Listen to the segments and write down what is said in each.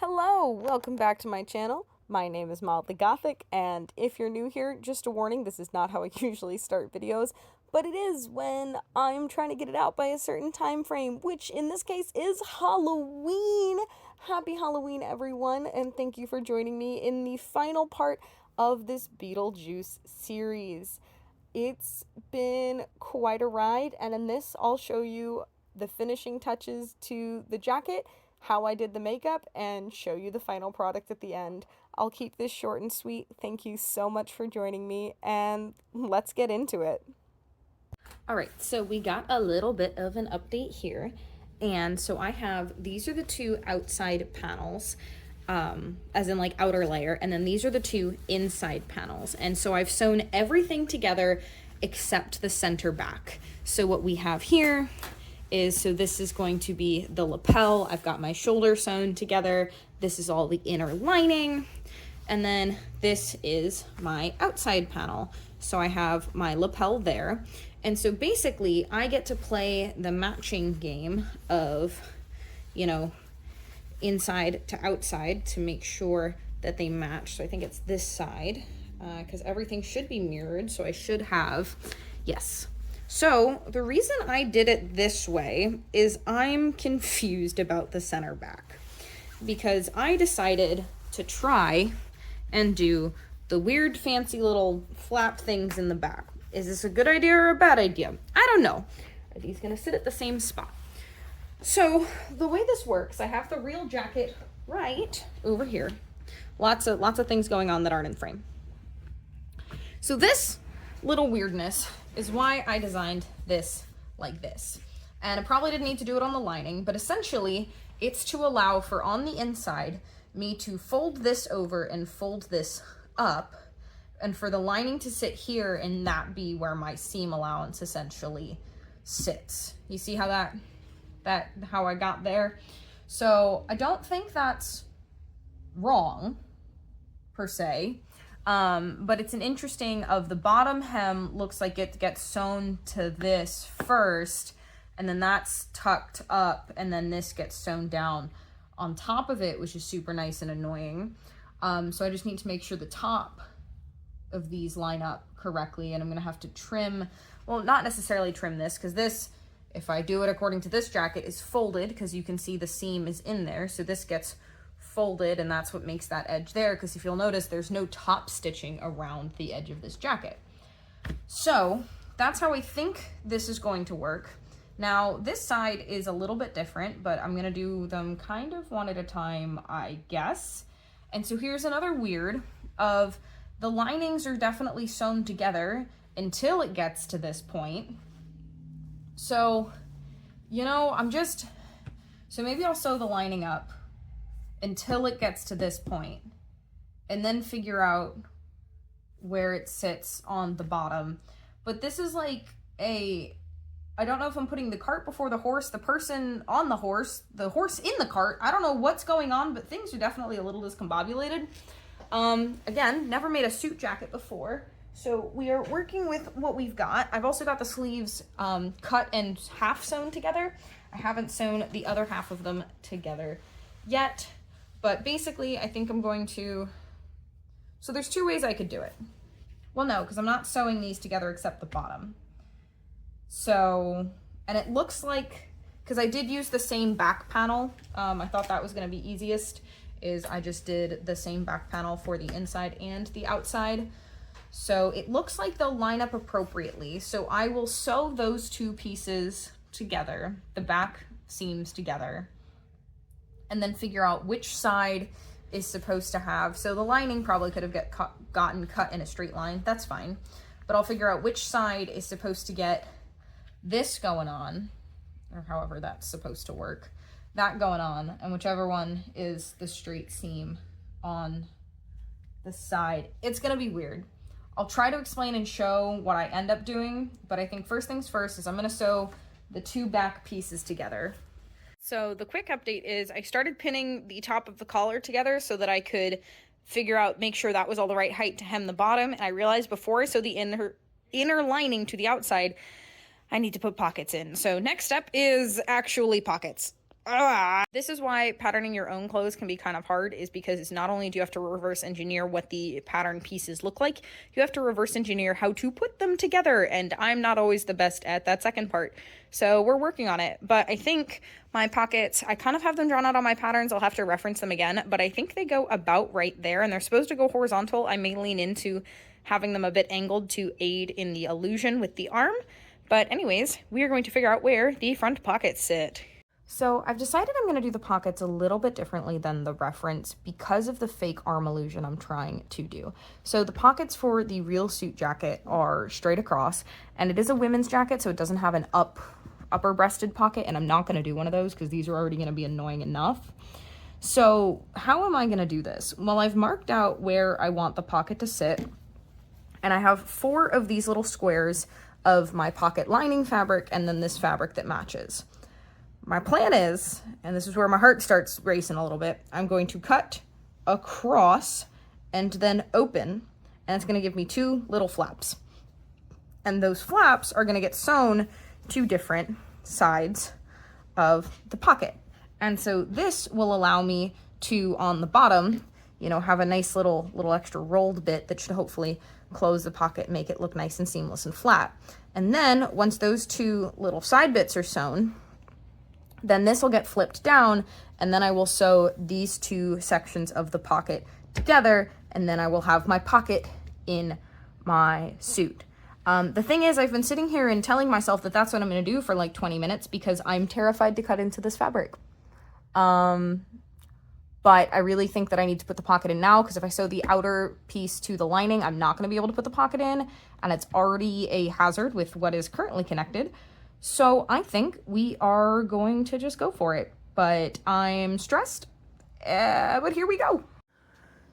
Hello, welcome back to my channel. My name is Mildly Gothic, and if you're new here, just a warning, this is not how I usually start videos, but it is when I'm trying to get it out by a certain time frame, which in this case is Halloween. Happy Halloween, everyone, and thank you for joining me in the final part of this Beetlejuice series. It's been quite a ride, and in this I'll show you the finishing touches to the jacket, how I did the makeup, and show you the final product at the end. I'll keep this short and sweet. Thank you so much for joining me, and let's get into it. Alright, so we got a little bit of an update here, and so I have, these are the two outside panels, as in like outer layer, and then these are the two inside panels, and so I've sewn everything together except the center back. So what we have here is, so this is going to be the lapel. I've got my shoulder sewn together. This is all the inner lining. And then this is my outside panel. So I have my lapel there. And so basically I get to play the matching game of, you know, inside to outside to make sure that they match. So I think it's this side, because everything should be mirrored. So I should have, yes. So the reason I did it this way is I'm confused about the center back, because I decided to try and do the weird fancy little flap things in the back. Is this a good idea or a bad idea? I don't know. Are these gonna sit at the same spot? So the way this works, I have the real jacket right over here. Lots of things going on that aren't in frame. So this little weirdness is why I designed this like this. And I probably didn't need to do it on the lining, but essentially it's to allow for, on the inside, me to fold this over and fold this up, and for the lining to sit here and that be where my seam allowance essentially sits. You see how how I got there? So I don't think that's wrong per se. But it's an interesting, of the bottom hem looks like it gets sewn to this first, and then that's tucked up, and then this gets sewn down on top of it, which is super nice and annoying. So I just need to make sure the top of these line up correctly, and I'm gonna have to trim, well, not necessarily trim this, because this, if I do it according to this jacket, is folded, because you can see the seam is in there, so this gets folded, and that's what makes that edge there, because if you'll notice, there's no top stitching around the edge of this jacket. So that's how I think this is going to work. Now this side is a little bit different, but I'm gonna do them kind of one at a time, I guess. And so here's another weird of, the linings are definitely sewn together until it gets to this point. So, you know, so maybe I'll sew the lining up until it gets to this point, and then figure out where it sits on the bottom. But this is like I don't know if I'm putting the cart before the horse, the person on the horse in the cart. I don't know what's going on, but things are definitely a little discombobulated. Again, never made a suit jacket before, so we are working with what we've got. I've also got the sleeves cut and half sewn together. I haven't sewn the other half of them together yet. But basically, I think I'm going to, so there's two ways I could do it. Well, no, because I'm not sewing these together except the bottom. So, and it looks like, because I did use the same back panel, I thought that was going to be easiest, is I just did the same back panel for the inside and the outside. So it looks like they'll line up appropriately. So I will sew those two pieces together, the back seams together, and then figure out which side is supposed to have. So the lining probably could have gotten cut in a straight line. That's fine. But I'll figure out which side is supposed to get this going on, or however that's supposed to work, that going on, and whichever one is the straight seam on the side. It's gonna be weird. I'll try to explain and show what I end up doing, but I think first things first is I'm gonna sew the two back pieces together. So the quick update is I started pinning the top of the collar together so that I could make sure that was all the right height to hem the bottom. And I realized before I sew the inner lining to the outside, I need to put pockets in. So next step is actually pockets. This is why patterning your own clothes can be kind of hard, is because not only do you have to reverse engineer what the pattern pieces look like, you have to reverse engineer how to put them together, and I'm not always the best at that second part. So we're working on it, but I think my pockets, I kind of have them drawn out on my patterns. I'll have to reference them again, but I think they go about right there, and they're supposed to go horizontal. I may lean into having them a bit angled to aid in the illusion with the arm. But anyways, we are going to figure out where the front pockets sit. So I've decided I'm going to do the pockets a little bit differently than the reference because of the fake arm illusion I'm trying to do. So the pockets for the real suit jacket are straight across, and it is a women's jacket, so it doesn't have an upper breasted pocket, and I'm not going to do one of those because these are already going to be annoying enough. So how am I going to do this? Well, I've marked out where I want the pocket to sit, and I have 4 of these little squares of my pocket lining fabric and then this fabric that matches. My plan is, and this is where my heart starts racing a little bit, I'm going to cut across and then open, and it's going to give me 2 little flaps. And those flaps are going to get sewn to different sides of the pocket. And so this will allow me to, on the bottom, you know, have a nice little extra rolled bit that should hopefully close the pocket, make it look nice and seamless and flat. And then once those 2 little side bits are sewn, then this will get flipped down, and then I will sew these 2 sections of the pocket together, and then I will have my pocket in my suit. The thing is, I've been sitting here and telling myself that that's what I'm going to do for like 20 minutes because I'm terrified to cut into this fabric. But I really think that I need to put the pocket in now, because if I sew the outer piece to the lining, I'm not going to be able to put the pocket in, and it's already a hazard with what is currently connected. So I think we are going to just go for it, but I'm stressed, but here we go.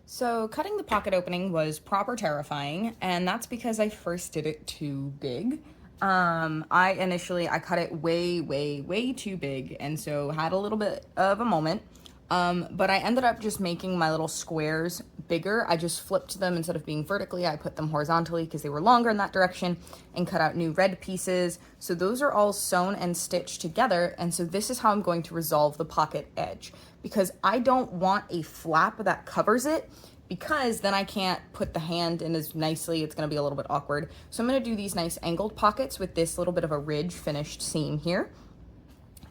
So cutting the pocket opening was proper terrifying, and that's because I first did it too big. I cut it way too big, and so had a little bit of a moment. But I ended up just making my little squares bigger. I just flipped them. Instead of being vertically, I put them horizontally because they were longer in that direction, and cut out new red pieces. So those are all sewn and stitched together. And so this is how I'm going to resolve the pocket edge, because I don't want a flap that covers it, because then I can't put the hand in as nicely. It's going to be a little bit awkward. So I'm going to do these nice angled pockets with this little bit of a ridge finished seam here.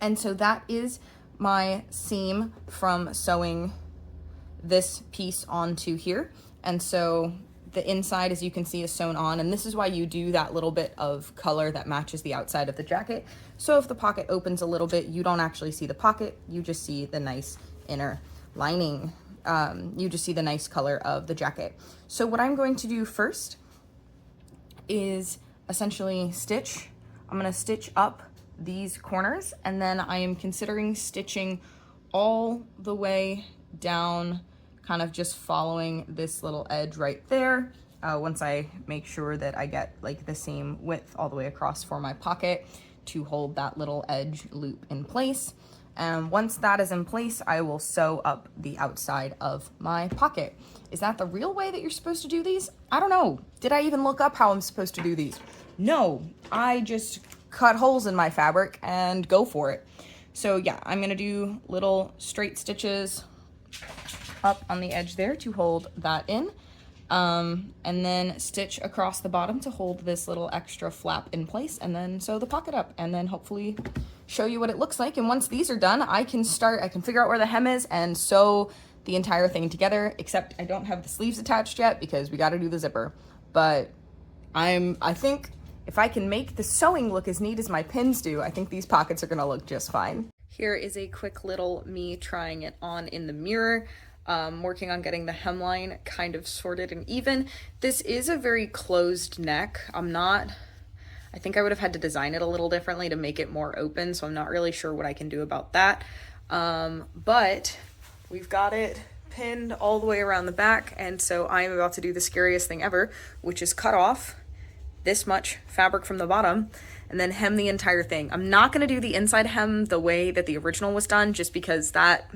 And so that is my seam from sewing this piece onto here. And so the inside, as you can see, is sewn on, and this is why you do that little bit of color that matches the outside of the jacket. So if the pocket opens a little bit, you don't actually see the pocket, you just see the nice inner lining. You just see the nice color of the jacket. So what I'm going to do first is essentially stitch. I'm going to stitch up these corners, and then I am considering stitching all the way down, kind of just following this little edge right there. Once I make sure that I get like the same width all the way across for my pocket to hold that little edge loop in place. And once that is in place, I will sew up the outside of my pocket. Is that the real way that you're supposed to do these? I don't know. Did I even look up how I'm supposed to do these? No, I just cut holes in my fabric and go for it. So yeah, I'm gonna do little straight stitches up on the edge there to hold that in. And then stitch across the bottom to hold this little extra flap in place, and then sew the pocket up, and then hopefully show you what it looks like. And once these are done, I can figure out where the hem is and sew the entire thing together, except I don't have the sleeves attached yet because we got to do the zipper. But I think if I can make the sewing look as neat as my pins do, I think these pockets are going to look just fine. Here is a quick little me trying it on in the mirror. Working on getting the hemline kind of sorted and even. This is a very closed neck. I think I would have had to design it a little differently to make it more open, so I'm not really sure what I can do about that. But we've got it pinned all the way around the back, and so I'm about to do the scariest thing ever, which is cut off this much fabric from the bottom and then hem the entire thing. I'm not going to do the inside hem the way that the original was done, just because that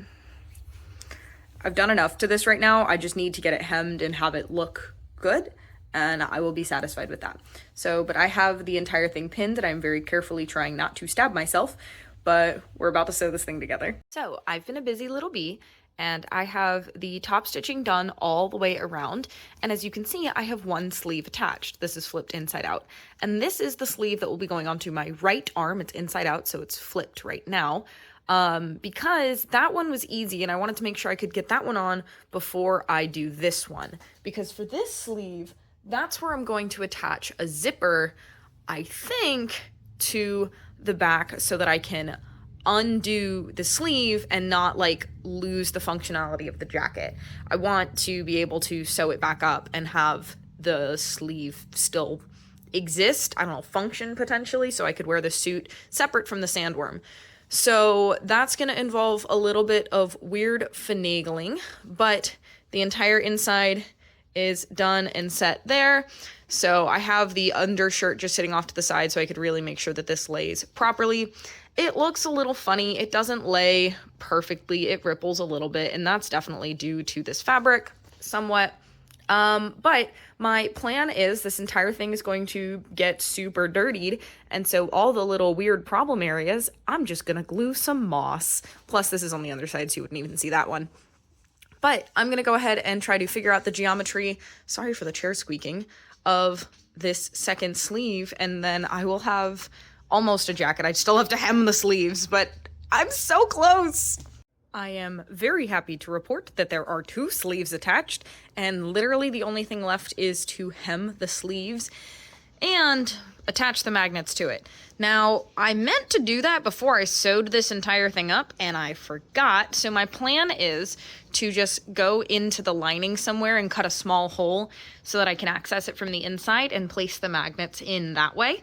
I've done enough to this right now. I just need to get it hemmed and have it look good, and I will be satisfied with that. So, but I have the entire thing pinned, and I'm very carefully trying not to stab myself. but we're about to sew this thing together. So I've been a busy little bee, and I have the top stitching done all the way around. And as you can see, I have one sleeve attached. This is flipped inside out. And this is the sleeve that will be going onto my right arm. It's inside out, so it's flipped right now. Because that one was easy and I wanted to make sure I could get that one on before I do this one. Because for this sleeve, that's where I'm going to attach a zipper, I think, to the back so that I can undo the sleeve and not like lose the functionality of the jacket. I want to be able to sew it back up and have the sleeve still exist, I don't know, function potentially, so I could wear the suit separate from the sandworm. So that's going to involve a little bit of weird finagling, but the entire inside is done and set there. So I have the undershirt just sitting off to the side so I could really make sure that this lays properly. It looks a little funny. It doesn't lay perfectly. It ripples a little bit, and that's definitely due to this fabric somewhat. But my plan is this entire thing is going to get super dirtied, and so all the little weird problem areas, I'm just gonna glue some moss. Plus this is on the underside, so you wouldn't even see that one. But I'm gonna go ahead and try to figure out the geometry, sorry for the chair squeaking, of this second sleeve, and then I will have almost a jacket. I still have to hem the sleeves, but I'm so close. I am very happy to report that there are 2 sleeves attached, and literally the only thing left is to hem the sleeves and attach the magnets to it. Now, I meant to do that before I sewed this entire thing up, and I forgot, so my plan is to just go into the lining somewhere and cut a small hole so that I can access it from the inside and place the magnets in that way.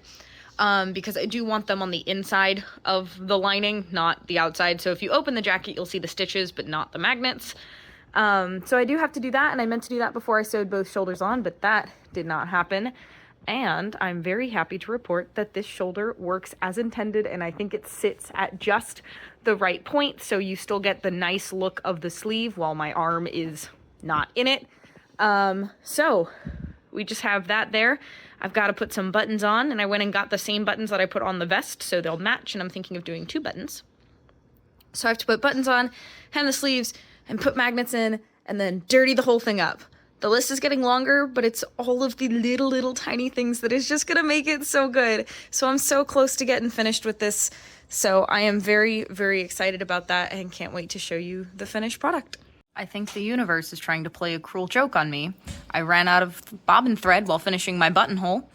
Because I do want them on the inside of the lining, not the outside. So if you open the jacket, you'll see the stitches, but not the magnets. So I do have to do that, and I meant to do that before I sewed both shoulders on, but that did not happen. And I'm very happy to report that this shoulder works as intended, and I think it sits at just the right point, so you still get the nice look of the sleeve while my arm is not in it. So we just have that there. I've got to put some buttons on, and I went and got the same buttons that I put on the vest, so they'll match, and I'm thinking of doing 2 buttons. So I have to put buttons on, hem the sleeves, and put magnets in, and then dirty the whole thing up. The list is getting longer, but it's all of the little tiny things that is just gonna make it so good. So I'm so close to getting finished with this, so I am very, very excited about that, and can't wait to show you the finished product. I think the universe is trying to play a cruel joke on me. I ran out of bobbin thread while finishing my buttonhole,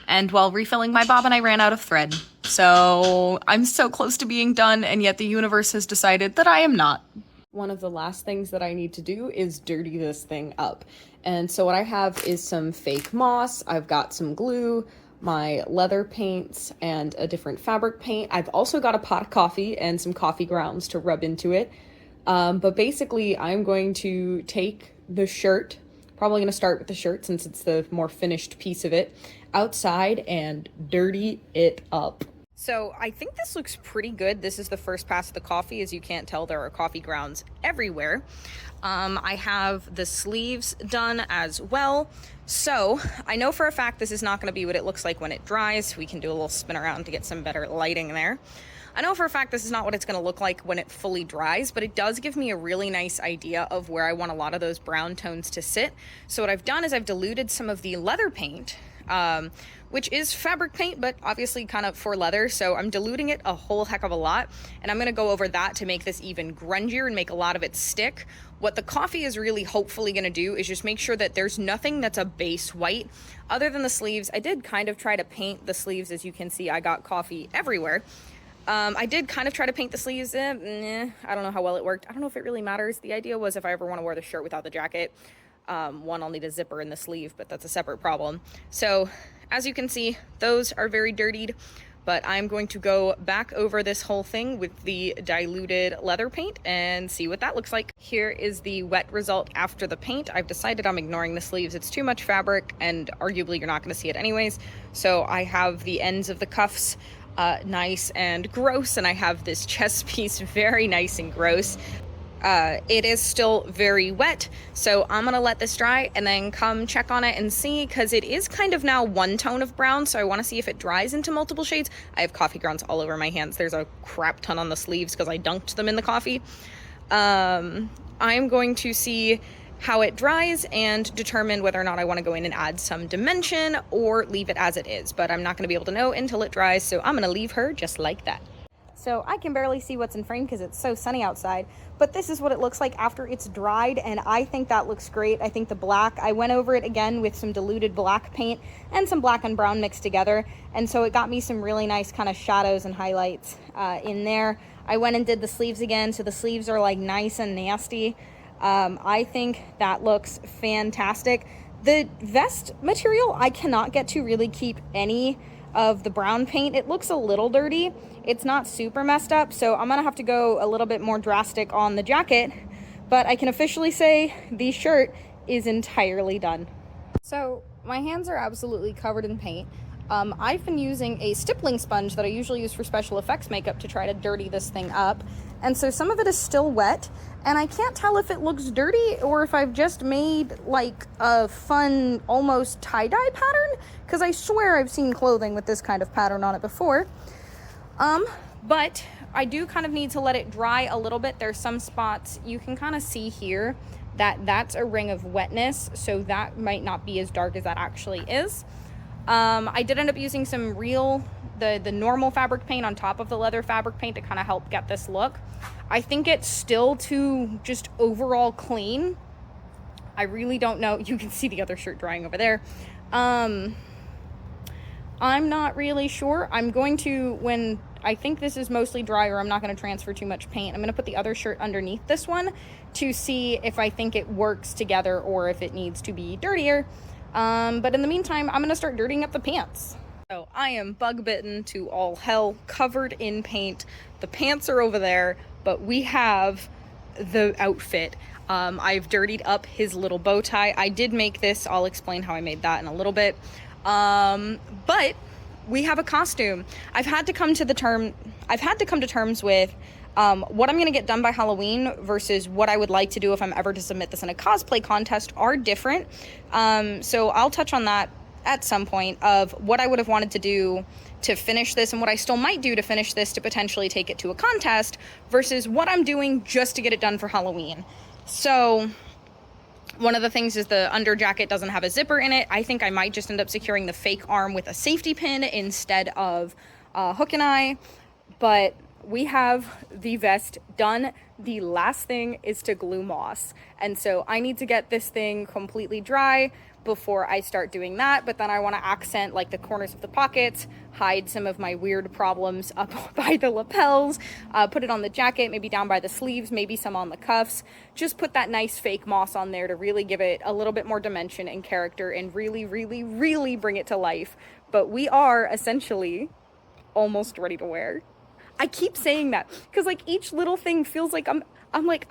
and while refilling my bobbin, I ran out of thread. So I'm so close to being done, and yet the universe has decided that I am not. One of the last things that I need to do is dirty this thing up. And so what I have is some fake moss, I've got some glue, my leather paints, and a different fabric paint. I've also got a pot of coffee and some coffee grounds to rub into it. But basically, I'm going to take the shirt, probably going to start with the shirt since it's the more finished piece of it, outside and dirty it up. So I think this looks pretty good. This is the first pass of the coffee. As you can't tell, there are coffee grounds everywhere. I have the sleeves done as well. So I know for a fact this is not going to be what it looks like when it dries. We can do a little spin around to get some better lighting there. I know for a fact this is not what it's going to look like when it fully dries, but it does give me a really nice idea of where I want a lot of those brown tones to sit. So what I've done is I've diluted some of the leather paint, which is fabric paint, but obviously kind of for leather. So I'm diluting it a whole heck of a lot, and I'm going to go over that to make this even grungier and make a lot of it stick. What the coffee is really hopefully going to do is just make sure that there's nothing that's a base white other than the sleeves. I did kind of try to paint the sleeves. As you can see, I got coffee everywhere. I did kind of try to paint the sleeves. I don't know how well it worked. I don't know if it really matters. The idea was if I ever want to wear the shirt without the jacket, one, I'll need a zipper in the sleeve, but that's a separate problem. So as you can see, those are very dirtied, but I'm going to go back over this whole thing with the diluted leather paint and see what that looks like. Here is the wet result after the paint. I've decided I'm ignoring the sleeves. It's too much fabric, and arguably you're not going to see it anyways. So I have the ends of the cuffs nice and gross, and I have this chest piece very nice and gross. It is still very wet, so I'm gonna let this dry and then come check on it and see, because it is kind of now one tone of brown, so I want to see if it dries into multiple shades. I have coffee grounds all over my hands. There's a crap ton on the sleeves because I dunked them in the coffee. I'm going to see how it dries and determine whether or not I want to go in and add some dimension or leave it as it is, but I'm not going to be able to know until it dries, so I'm going to leave her just like that. So I can barely see what's in frame because it's so sunny outside, but this is what it looks like after it's dried, and I think that looks great. I think the black, I went over it again with some diluted black paint and some black and brown mixed together, and so it got me some really nice kind of shadows and highlights in there. I went and did the sleeves again, so the sleeves are like nice and nasty. I think that looks fantastic. The vest material, I cannot get to really keep any of the brown paint. It looks a little dirty. It's not super messed up, so I'm gonna have to go a little bit more drastic on the jacket, but I can officially say the shirt is entirely done. So my hands are absolutely covered in paint. I've been using a stippling sponge that I usually use for special effects makeup to try to dirty this thing up, and so some of it is still wet, and I can't tell if it looks dirty or if I've just made like a fun almost tie-dye pattern, because I swear I've seen clothing with this kind of pattern on it before. But I do kind of need to let it dry a little bit. There's some spots you can kind of see here that that's a ring of wetness, so that might not be as dark as that actually is. I did end up using some real, the normal fabric paint on top of the leather fabric paint to kind of help get this look. I think it's still too just overall clean. I really don't know. You can see the other shirt drying over there. I'm not really sure. I'm going to, when I think this is mostly dry, or I'm not going to transfer too much paint, I'm going to put the other shirt underneath this one to see if I think it works together or if it needs to be dirtier. But in the meantime, I'm going to start dirtying up the pants. So I am bug bitten to all hell, covered in paint. The pants are over there, but we have the outfit. I've dirtied up his little bow tie. I did make this. I'll explain how I made that in a little bit. But we have a costume. I've had to come to terms with what I'm going to get done by Halloween versus what I would like to do if I'm ever to submit this in a cosplay contest are different. So I'll touch on that at some point, of what I would have wanted to do to finish this and what I still might do to finish this to potentially take it to a contest versus what I'm doing just to get it done for Halloween. So one of the things is the under jacket doesn't have a zipper in it. I think I might just end up securing the fake arm with a safety pin instead of hook and eye, but we have the vest done. The last thing is to glue moss, and so I need to get this thing completely dry before I start doing that. But then I want to accent like the corners of the pockets, hide some of my weird problems up by the lapels, put it on the jacket, maybe down by the sleeves, maybe some on the cuffs. Just put that nice fake moss on there to really give it a little bit more dimension and character and really, really, really bring it to life. But we are essentially almost ready to wear. I keep saying that because like each little thing feels like I'm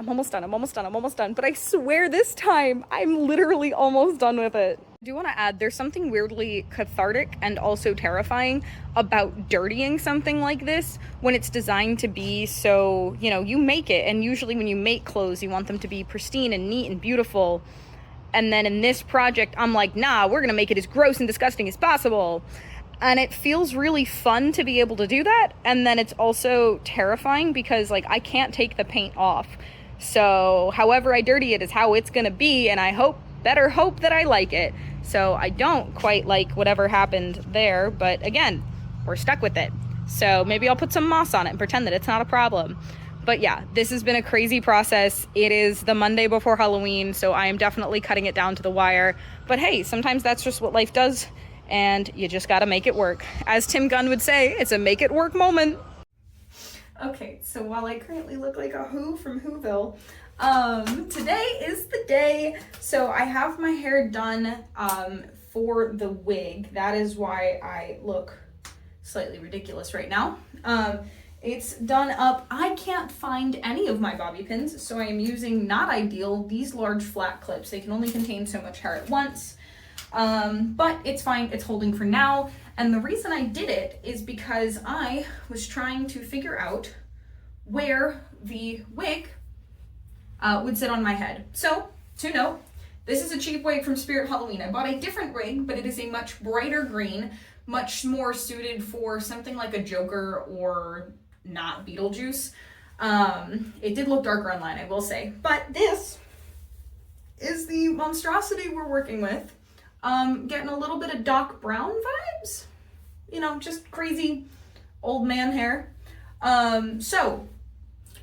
almost done, but I swear this time I'm literally almost done with it. I do want to add, there's something weirdly cathartic and also terrifying about dirtying something like this when it's designed to be so, you make it, and usually when you make clothes you want them to be pristine and neat and beautiful, and then in this project I'm like, nah, we're gonna make it as gross and disgusting as possible. And it feels really fun to be able to do that. And then it's also terrifying because like I can't take the paint off. So however I dirty it is how it's gonna be, and I better hope that I like it. So I don't quite like whatever happened there, but again, we're stuck with it. So maybe I'll put some moss on it and pretend that it's not a problem. But yeah, this has been a crazy process. It is the Monday before Halloween, so I am definitely cutting it down to the wire. But hey, sometimes that's just what life does, and you just gotta make it work. As Tim Gunn would say, it's a make it work moment. Okay, so while I currently look like a Who from Whoville, today is the day. So I have my hair done for the wig. That is why I look slightly ridiculous right now. It's done up. I can't find any of my bobby pins, so I am using, not ideal, these large flat clips. They can only contain so much hair at once. But it's fine, it's holding for now. And the reason I did it is because I was trying to figure out where the wig would sit on my head. So, to note, this is a cheap wig from Spirit Halloween. I bought a different wig, but it is a much brighter green, much more suited for something like a Joker or not Beetlejuice. It did look darker online, I will say. But this is the monstrosity we're working with. Getting a little bit of Doc Brown vibes. You know, just crazy old man hair. So,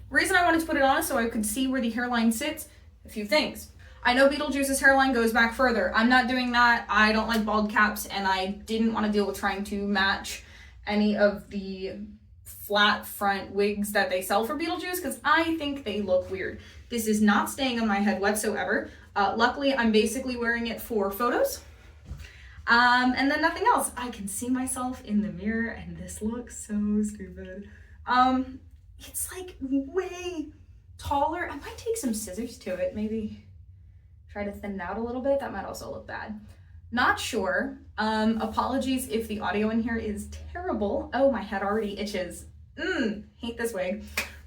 reason I wanted to put it on is so I could see where the hairline sits. A few things. I know Beetlejuice's hairline goes back further. I'm not doing that. I don't like bald caps, and I didn't want to deal with trying to match any of the flat front wigs that they sell for Beetlejuice because I think they look weird. This is not staying on my head whatsoever. Luckily, I'm basically wearing it for photos. And then nothing else. I can see myself in the mirror, and this looks so stupid. It's like way taller. I might take some scissors to it, maybe try to thin it out a little bit. That might also look bad. Not sure. Apologies if the audio in here is terrible. Oh, my head already itches. Hate this wig.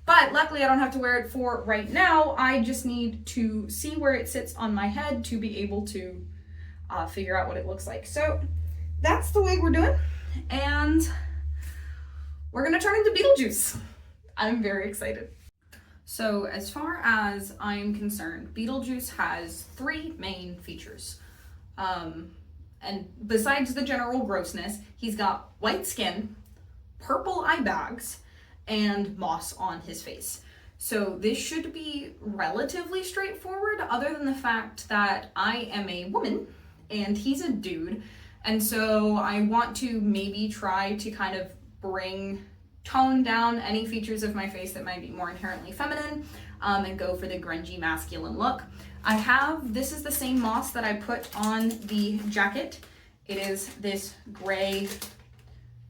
But luckily I don't have to wear it for right now. I just need to see where it sits on my head to be able to figure out what it looks like. So that's the wig we're doing. And we're gonna turn into Beetlejuice. I'm very excited. So as far as I'm concerned, Beetlejuice has 3 main features. And besides the general grossness, he's got white skin, purple eye bags, and moss on his face. So this should be relatively straightforward, other than the fact that I am a woman and he's a dude. And so I want to maybe try to kind of tone down any features of my face that might be more inherently feminine, and go for the grungy masculine look. This is the same moss that I put on the jacket. It is this gray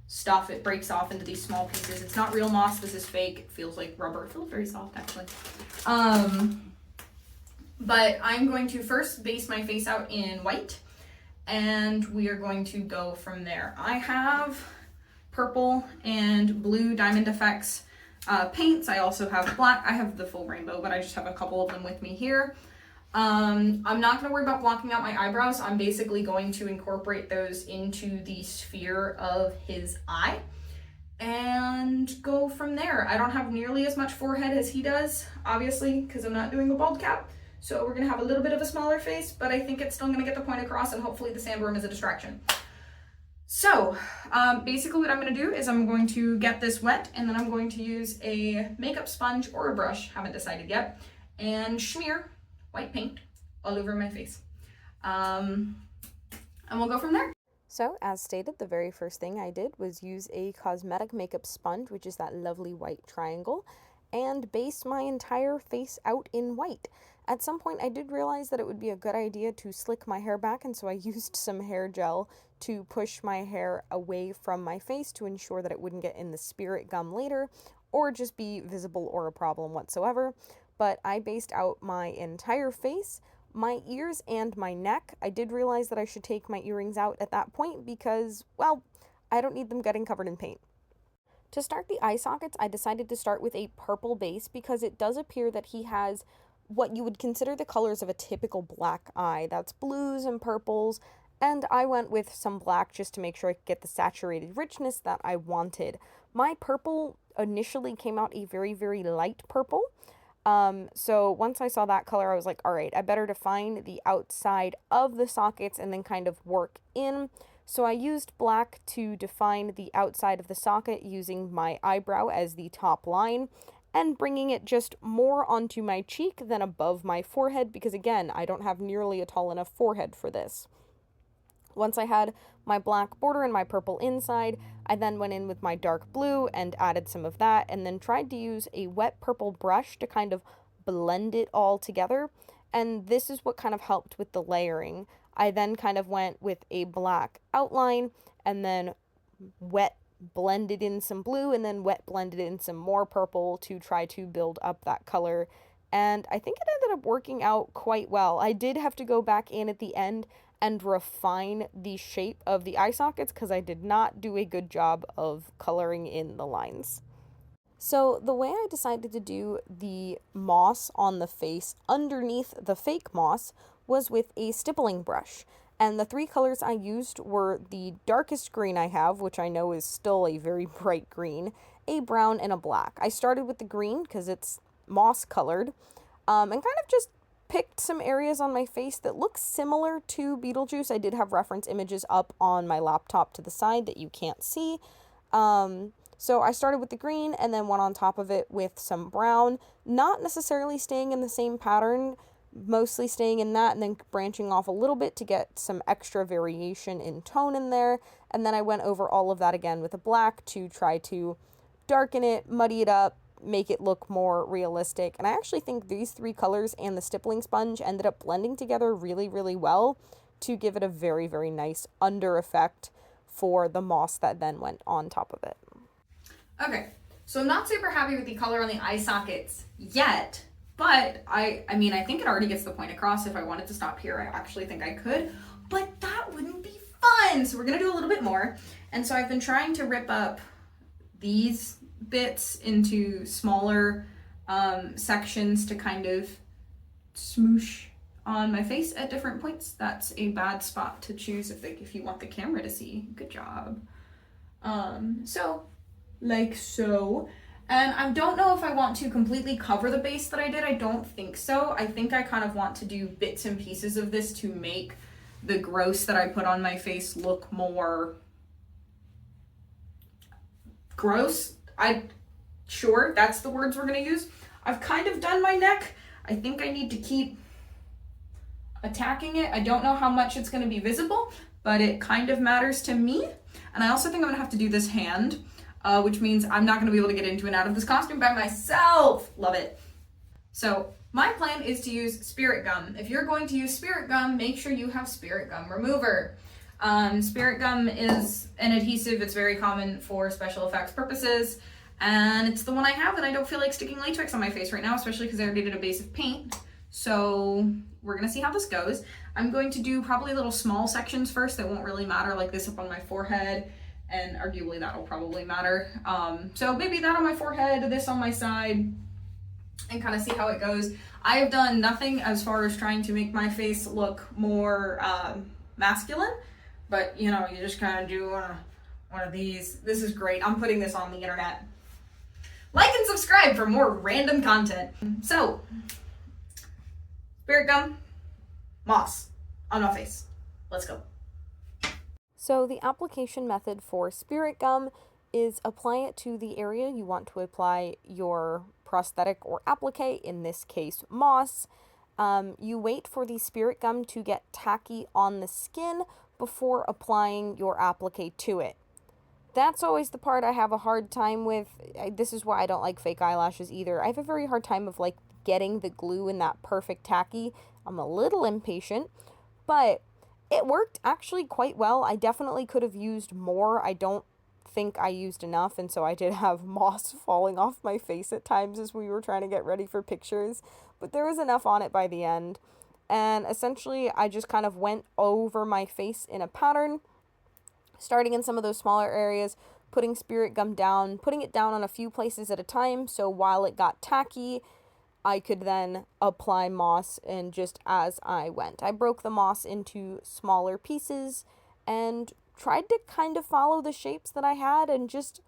stuff. It breaks off into these small pieces. It's not real moss. This is fake. It feels like rubber. It feels very soft, actually. But I'm going to first base my face out in white, and we are going to go from there. I have purple and blue Diamond Effects paints. I also have black. I have the full rainbow, but I just have a couple of them with me here. I'm not going to worry about blocking out my eyebrows. I'm basically going to incorporate those into the sphere of his eye and go from there. I don't have nearly as much forehead as he does, obviously, because I'm not doing the bald cap. So we're going to have a little bit of a smaller face, but I think it's still going to get the point across, and hopefully the sandworm is a distraction. So basically what I'm going to do is I'm going to get this wet, and then I'm going to use a makeup sponge or a brush, haven't decided yet, and smear white paint all over my face. And we'll go from there. So, as stated, the very first thing I did was use a cosmetic makeup sponge, which is that lovely white triangle, and base my entire face out in white. At some point, I did realize that it would be a good idea to slick my hair back, and so I used some hair gel to push my hair away from my face to ensure that it wouldn't get in the spirit gum later, or just be visible or a problem whatsoever. But I based out my entire face, my ears, and my neck. I did realize that I should take my earrings out at that point because, well, I don't need them getting covered in paint. To start the eye sockets, I decided to start with a purple base because it does appear that he has what you would consider the colors of a typical black eye. That's blues and purples, and I went with some black just to make sure I could get the saturated richness that I wanted. My purple initially came out a very, very light purple. So once I saw that color, I was like, all right, I better define the outside of the sockets and then kind of work in. So I used black to define the outside of the socket using my eyebrow as the top line and bringing it just more onto my cheek than above my forehead because, again, I don't have nearly a tall enough forehead for this. Once I had my black border and my purple inside, I then went in with my dark blue and added some of that and then tried to use a wet purple brush to kind of blend it all together. And this is what kind of helped with the layering. I then kind of went with a black outline and then wet blended in some blue and then wet blended in some more purple to try to build up that color. And I think it ended up working out quite well. I did have to go back in at the end and refine the shape of the eye sockets because I did not do a good job of coloring in the lines. So the way I decided to do the moss on the face underneath the fake moss was with a stippling brush. And the three colors I used were the darkest green I have, which I know is still a very bright green, a brown, and a black. I started with the green because it's moss colored, and kind of just picked some areas on my face that look similar to Beetlejuice. I did have reference images up on my laptop to the side that you can't see. So I started with the green and then went on top of it with some brown, not necessarily staying in the same pattern, mostly staying in that and then branching off a little bit to get some extra variation in tone in there. And then I went over all of that again with a black to try to darken it, muddy it up, make it look more realistic. And I actually think these three colors and the stippling sponge ended up blending together really, really well to give it a very, very nice under effect for the moss that then went on top of it. Okay, so I'm not super happy with the color on the eye sockets yet, but I mean, I think it already gets the point across. If I wanted to stop here, I actually think I could, but that wouldn't be fun. So we're gonna do a little bit more. And so I've been trying to rip up these bits into smaller sections to kind of smoosh on my face at different points. That's a bad spot to choose if you want the camera to see. Good job. So like so. And I don't know if I want to completely cover the base that I did. I don't think so. I think I kind of want to do bits and pieces of this to make the gross that I put on my face look more gross. Sure, that's the words we're gonna use. I've kind of done my neck. I think I need to keep attacking it. I don't know how much it's gonna be visible, but it kind of matters to me. And I also think I'm gonna have to do this hand, which means I'm not gonna be able to get into and out of this costume by myself. Love it. So my plan is to use spirit gum. If you're going to use spirit gum, make sure you have spirit gum remover. Spirit gum is an adhesive. It's very common for special effects purposes, and it's the one I have, and I don't feel like sticking latex on my face right now, especially because I already did a base of paint. So we're gonna see how this goes. I'm going to do probably little small sections first that won't really matter, like this up on my forehead, and arguably that'll probably matter. So maybe that on my forehead, this on my side, and kind of see how it goes. I have done nothing as far as trying to make my face look more masculine, but you know, you just kind of do one of these. This is great. I'm putting this on the internet. Like and subscribe for more random content. So, spirit gum, moss on my face. Let's go. So the application method for spirit gum is apply it to the area you want to apply your prosthetic or applique, in this case moss. You wait for the spirit gum to get tacky on the skin before applying your applique to it. That's always the part I have a hard time with. This is why I don't like fake eyelashes either. I have a very hard time of like getting the glue in that perfect tacky. I'm a little impatient, but it worked actually quite well. I definitely could have used more. I don't think I used enough, and so I did have moss falling off my face at times as we were trying to get ready for pictures, but there was enough on it by the end. And essentially I just kind of went over my face in a pattern, starting in some of those smaller areas, putting spirit gum down, putting it down on a few places at a time, so while it got tacky, I could then apply moss, and just as I went. I broke the moss into smaller pieces and tried to kind of follow the shapes that I had and just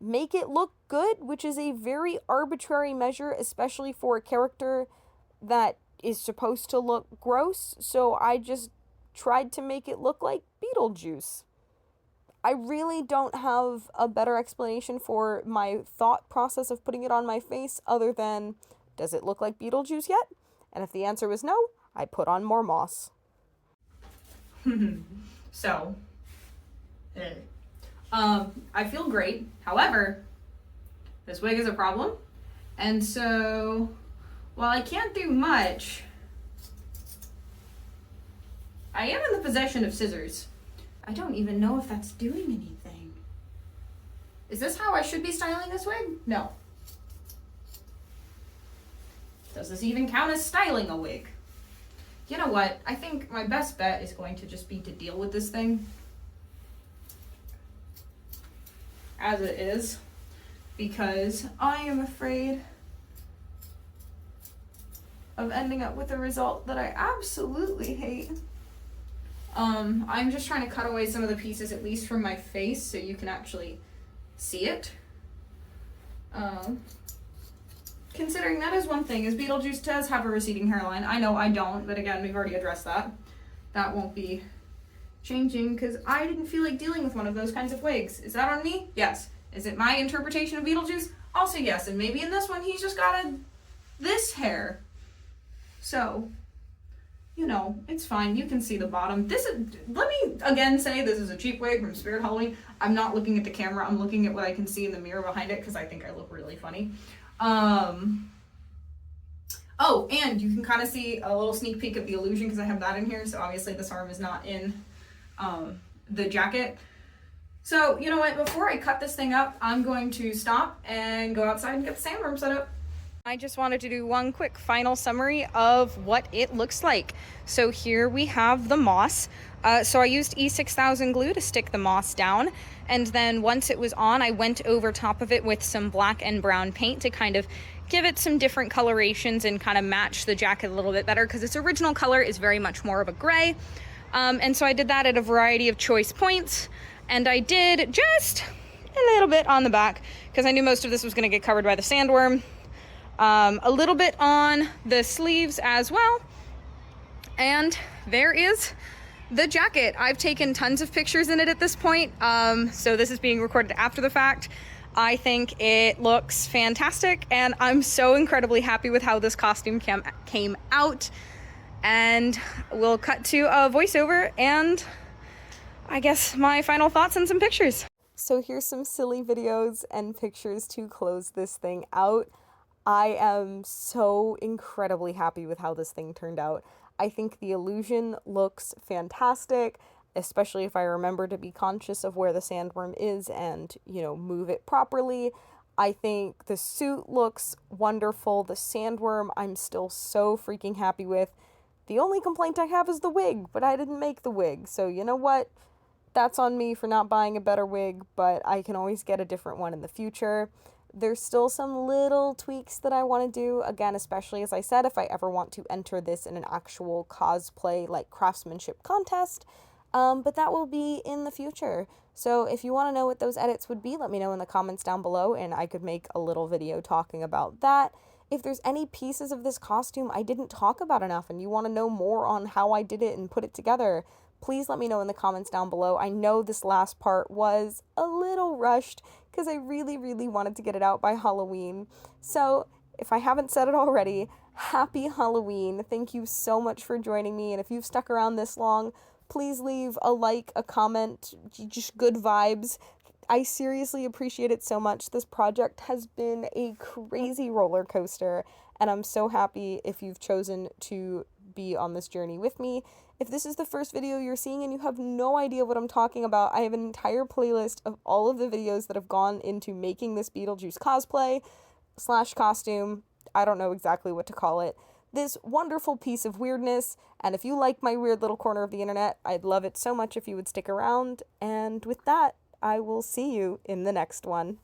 make it look good, which is a very arbitrary measure, especially for a character that is supposed to look gross, so I just tried to make it look like Beetlejuice. I really don't have a better explanation for my thought process of putting it on my face other than, does it look like Beetlejuice yet? And if the answer was no, I put on more moss. So, I feel great. However, this wig is a problem. And so, while I can't do much, I am in the possession of scissors. I don't even know if that's doing anything. Is this how I should be styling this wig? No. Does this even count as styling a wig? You know what? I think my best bet is going to just be to deal with this thing as it is. because I am afraid of ending up with a result that I absolutely hate. I'm just trying to cut away some of the pieces, at least from my face, so you can actually see it. Considering that is one thing, is Beetlejuice does have a receding hairline. I know I don't, but again, we've already addressed that. That won't be changing because I didn't feel like dealing with one of those kinds of wigs. Is that on me? Yes. Is it my interpretation of Beetlejuice? Also yes, and maybe in this one he's just got this hair. So, you know, it's fine. You can see the bottom. Let me again say, this is a cheap wig from Spirit Halloween. I'm not looking at the camera. I'm looking at what I can see in the mirror behind it because I think I look really funny. Oh, and you can kind of see a little sneak peek of the illusion because I have that in here. So obviously this arm is not in the jacket. So, you know what? Before I cut this thing up, I'm going to stop and go outside and get the sandworm set up. I just wanted to do one quick final summary of what it looks like. So here we have the moss. So I used E6000 glue to stick the moss down, and then once it was on, I went over top of it with some black and brown paint to kind of give it some different colorations and kind of match the jacket a little bit better because its original color is very much more of a gray. And so I did that at a variety of choice points, and I did just a little bit on the back because I knew most of this was going to get covered by the sandworm. A little bit on the sleeves as well. And there is the jacket. I've taken tons of pictures in it at this point. So this is being recorded after the fact. I think it looks fantastic, and I'm so incredibly happy with how this costume came out. And we'll cut to a voiceover and I guess my final thoughts and some pictures. So here's some silly videos and pictures to close this thing out. I am so incredibly happy with how this thing turned out. I think the illusion looks fantastic, especially if I remember to be conscious of where the sandworm is and, you know, move it properly. I think the suit looks wonderful. The sandworm I'm still so freaking happy with. The only complaint I have is the wig, but I didn't make the wig. So you know what? That's on me for not buying a better wig, but I can always get a different one in the future. There's still some little tweaks that I want to do, again, especially as I said, if I ever want to enter this in an actual cosplay, like craftsmanship contest, but that will be in the future. So if you want to know what those edits would be, let me know in the comments down below, and I could make a little video talking about that. If there's any pieces of this costume I didn't talk about enough and you want to know more on how I did it and put it together, please let me know in the comments down below. I know this last part was a little rushed because I really, really wanted to get it out by Halloween. So if I haven't said it already, happy Halloween. Thank you so much for joining me. And if you've stuck around this long, please leave a like, a comment, just good vibes. I seriously appreciate it so much. This project has been a crazy roller coaster, and I'm so happy if you've chosen to be on this journey with me. If this is the first video you're seeing and you have no idea what I'm talking about, I have an entire playlist of all of the videos that have gone into making this Beetlejuice cosplay / costume. I don't know exactly what to call it. This wonderful piece of weirdness, and if you like my weird little corner of the internet, I'd love it so much if you would stick around. And with that, I will see you in the next one.